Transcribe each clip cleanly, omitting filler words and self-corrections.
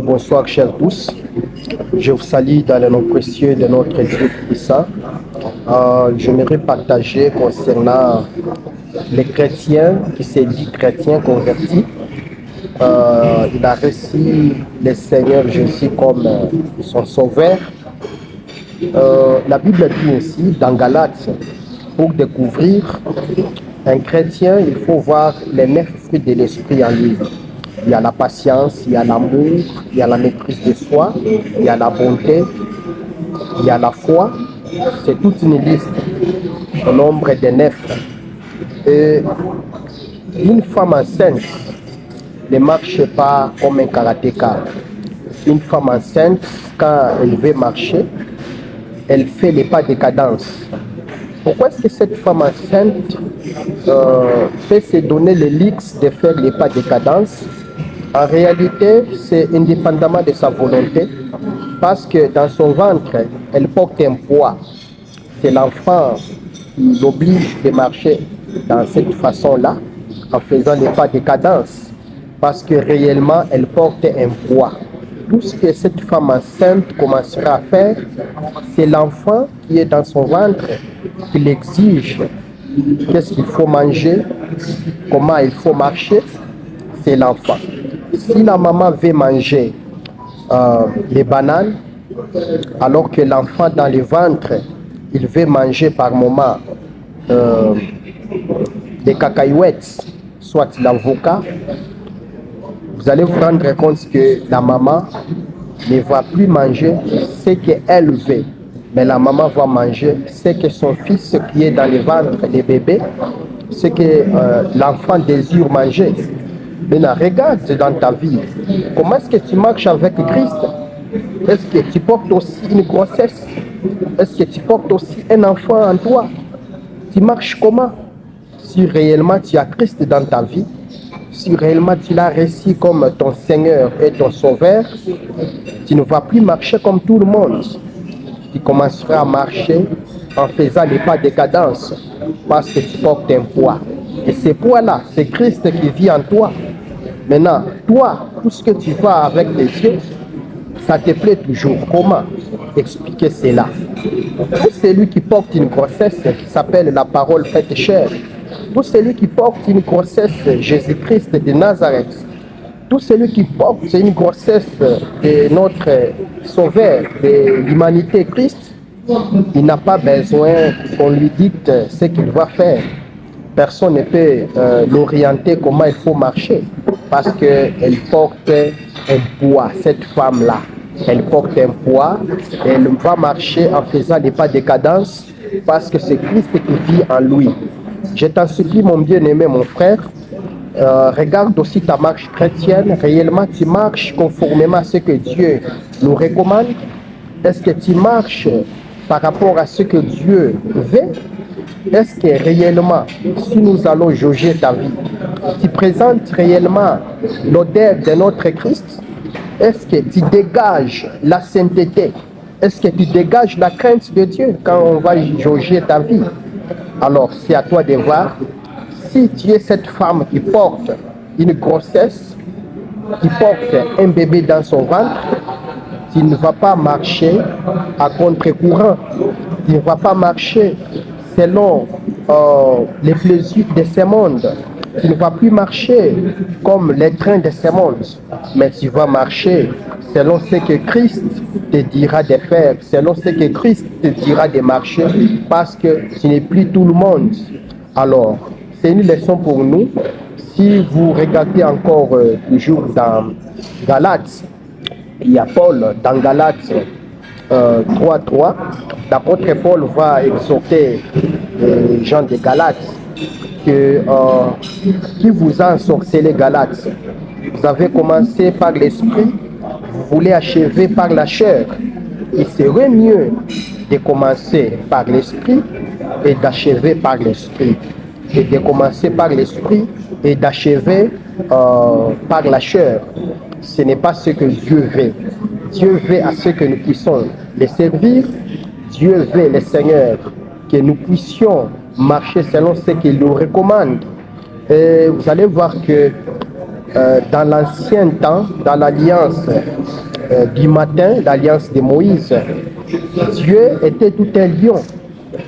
Bonsoir, chers tous. Je vous salue dans le nom précieux de notre Dieu puissant. J'aimerais partager concernant les chrétiens qui s'est dit chrétiens convertis. Il a reçu le Seigneur Jésus comme son sauveur. La Bible dit ainsi dans Galates, pour découvrir un chrétien, il faut voir les 9 fruits de l'esprit en lui. Il y a la patience, il y a l'amour, il y a la maîtrise de soi, il y a la bonté, il y a la foi. C'est toute une liste au nombre de 9. Et une femme enceinte ne marche pas comme un karatéka. Une femme enceinte, quand elle veut marcher, elle fait les pas de cadence. Pourquoi est-ce que cette femme enceinte peut se donner le luxe de faire les pas de cadence? En réalité, c'est indépendamment de sa volonté, parce que dans son ventre, elle porte un poids. C'est l'enfant qui l'oblige de marcher dans cette façon-là, en faisant les pas de cadence, parce que réellement, elle porte un poids. Tout ce que cette femme enceinte commencera à faire, c'est l'enfant qui est dans son ventre qui l'exige. Qu'est-ce qu'il faut manger, comment il faut marcher, c'est l'enfant. Si la maman veut manger les bananes, alors que l'enfant dans le ventre, il veut manger par moment des cacahuètes, soit l'avocat, vous allez vous rendre compte que la maman ne va plus manger ce qu'elle veut, mais la maman va manger ce que son fils qui est dans le ventre des bébés, ce que l'enfant désire manger. Maintenant, regarde dans ta vie, comment est-ce que tu marches avec Christ? Est-ce que tu portes aussi une grossesse? Est-ce que tu portes aussi un enfant en toi? Tu marches comment? Si réellement tu as Christ dans ta vie, si réellement tu l'as reçu comme ton Seigneur et ton Sauveur, tu ne vas plus marcher comme tout le monde. Tu commenceras à marcher en faisant les pas de cadence parce que tu portes un poids. Et ce poids-là, c'est Christ qui vit en toi. Maintenant, toi, tout ce que tu vas avec les yeux, ça te plaît toujours. Comment expliquer cela? Tout celui qui porte une grossesse qui s'appelle la parole faite chair, tout celui qui porte une grossesse Jésus-Christ de Nazareth, tout celui qui porte une grossesse de notre Sauveur, de l'humanité Christ, il n'a pas besoin qu'on lui dicte ce qu'il va faire. Personne ne peut l'orienter comment il faut marcher parce qu'elle porte un poids, cette femme-là. Elle porte un poids et elle va marcher en faisant des pas de cadence parce que c'est Christ qui vit en lui. Je t'en supplie, mon bien-aimé, mon frère, regarde aussi ta marche chrétienne. Réellement, tu marches conformément à ce que Dieu nous recommande. Est-ce que tu marches par rapport à ce que Dieu veut? Est-ce que réellement, si nous allons jauger ta vie, tu présentes réellement l'odeur de notre Christ? Est-ce que tu dégages la sainteté? Est-ce que tu dégages la crainte de Dieu quand on va jauger ta vie? Alors, c'est à toi de voir si tu es cette femme qui porte une grossesse, qui porte un bébé dans son ventre, tu ne vas pas marcher à contre-courant. Tu ne vas pas marcher selon les plaisirs de ce monde. Tu ne vas plus marcher comme les trains de ce monde, mais tu vas marcher selon ce que Christ te dira de faire, selon ce que Christ te dira de marcher, parce que tu n'es plus tout le monde. Alors, c'est une leçon pour nous. Si vous regardez encore toujours dans Galates, il y a Paul dans Galates 3.3, l'apôtre Paul va exhorter les gens de Galates que qui vous a ensorcelé Galates. Vous avez commencé par l'esprit, vous voulez achever par la chair. Il serait mieux de commencer par l'esprit et d'achever par l'esprit. Et de commencer par l'esprit et d'achever par la chair. Ce n'est pas ce que Dieu veut. Dieu veut à ce que nous puissions les servir. Dieu veut, le Seigneur, que nous puissions marcher selon ce qu'il nous recommande. Et vous allez voir que dans l'ancien temps, dans l'alliance du matin, l'alliance de Moïse, Dieu était tout un lion.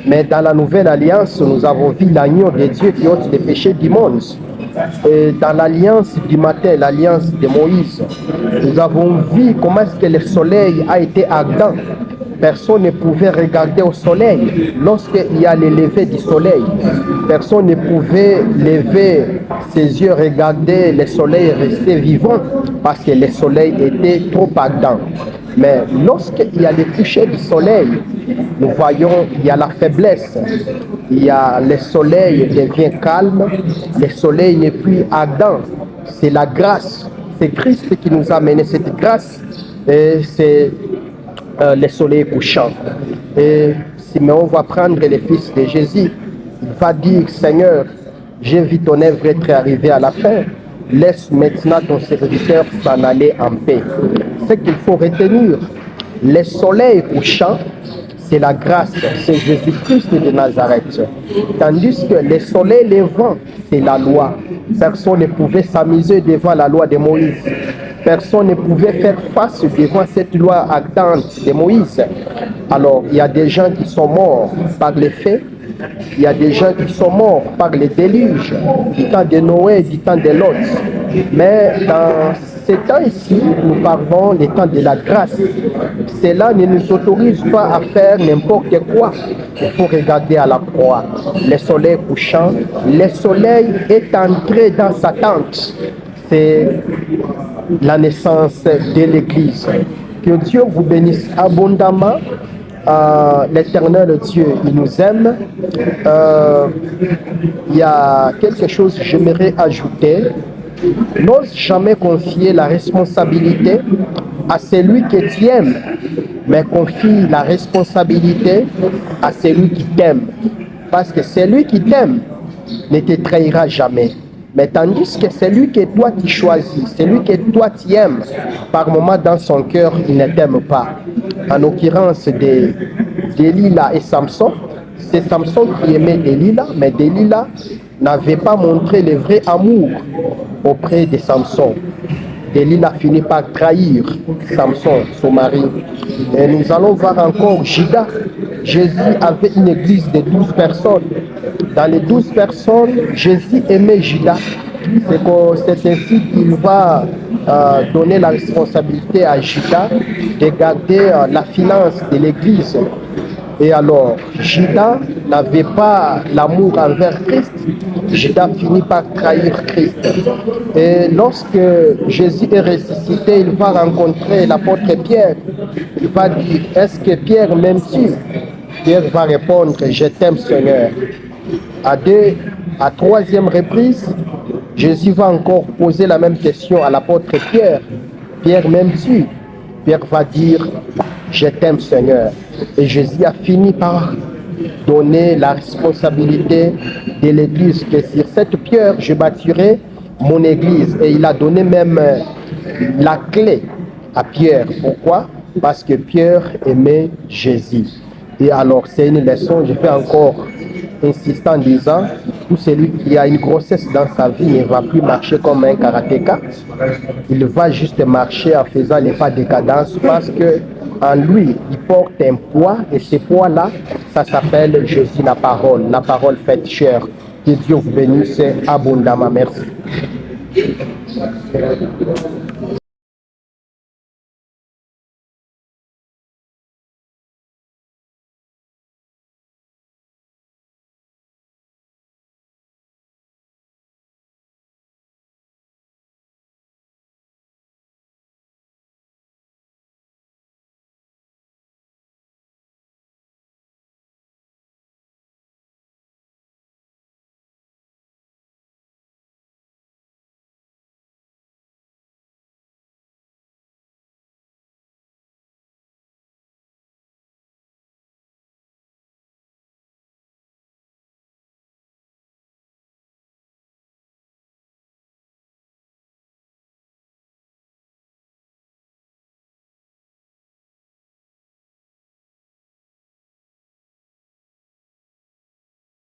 Mais dans la nouvelle alliance, nous avons vu l'agneau de Dieu qui ôte les péchés du monde. Et dans l'alliance du matin, l'alliance de Moïse, nous avons vu comment est-ce que le soleil a été ardent. Personne ne pouvait regarder au soleil. Lorsqu'il y a le lever du soleil, personne ne pouvait lever ses yeux, regarder le soleil rester vivant parce que le soleil était trop ardent. Mais lorsqu'il y a le coucher du soleil, nous voyons il y a la faiblesse, il y a le soleil devient calme, le soleil n'est plus ardent. C'est la grâce, c'est Christ qui nous a amené cette grâce et c'est le soleil couchant. Et Simeon va prendre le fils de Jésus, il va dire, Seigneur, j'ai vu ton œuvre être arrivée à la fin, laisse maintenant ton serviteur s'en aller en paix. Ce qu'il faut retenir, le soleil couchant, c'est la grâce, c'est Jésus-Christ de Nazareth. Tandis que le soleil levant, c'est la loi. Personne ne pouvait s'amuser devant la loi de Moïse. Personne ne pouvait faire face devant cette loi ardente de Moïse. Alors, il y a des gens qui sont morts par les faits. Il y a des gens qui sont morts par les déluges, du temps de Noé, du temps de Lot. Mais dans ces temps ici, nous parlons des temps de la grâce. Cela ne nous autorise pas à faire n'importe quoi. Il faut regarder à la croix. Le soleil couchant, le soleil est entré dans sa tente. C'est la naissance de l'Église. Que Dieu vous bénisse abondamment. L'éternel Dieu, il nous aime. Il y a quelque chose que j'aimerais ajouter. N'ose jamais confier la responsabilité à celui que tu aimes, mais confie la responsabilité à celui qui t'aime. Parce que celui qui t'aime ne te trahira jamais. Mais tandis que celui que toi tu choisis, celui que toi tu aimes, par moment dans son cœur, il ne t'aime pas. En l'occurrence de Delilah et Samson, c'est Samson qui aimait Delilah, mais Delilah n'avait pas montré le vrai amour auprès de Samson. Delilah finit par trahir Samson, son mari. Et nous allons voir encore Judas. Jésus avait une église de 12 personnes. Dans les 12 personnes, Jésus aimait Judas. C'est ainsi qu'il va donner la responsabilité à Judas de garder la finance de l'église. Et alors, Judas n'avait pas l'amour envers Christ. Judas finit par trahir Christ. Et lorsque Jésus est ressuscité, il va rencontrer l'apôtre Pierre. Il va dire, est-ce que Pierre m'aime-tu? Pierre va répondre, je t'aime Seigneur. À troisième reprise, Jésus va encore poser la même question à l'apôtre Pierre. Pierre m'aimes-tu? Pierre va dire, je t'aime Seigneur. Et Jésus a fini par donner la responsabilité de l'église, que sur cette pierre, je bâtirai mon église. Et il a donné même la clé à Pierre. Pourquoi? Parce que Pierre aimait Jésus. Et alors, c'est une leçon, je fais encore insister en disant, tout celui qui a une grossesse dans sa vie ne va plus marcher comme un karatéka. Il va juste marcher en faisant les pas de cadence parce que en lui, il porte un poids et ce poids-là, ça s'appelle Jésus la parole faite chair. Que Dieu vous bénisse abondamment. Merci.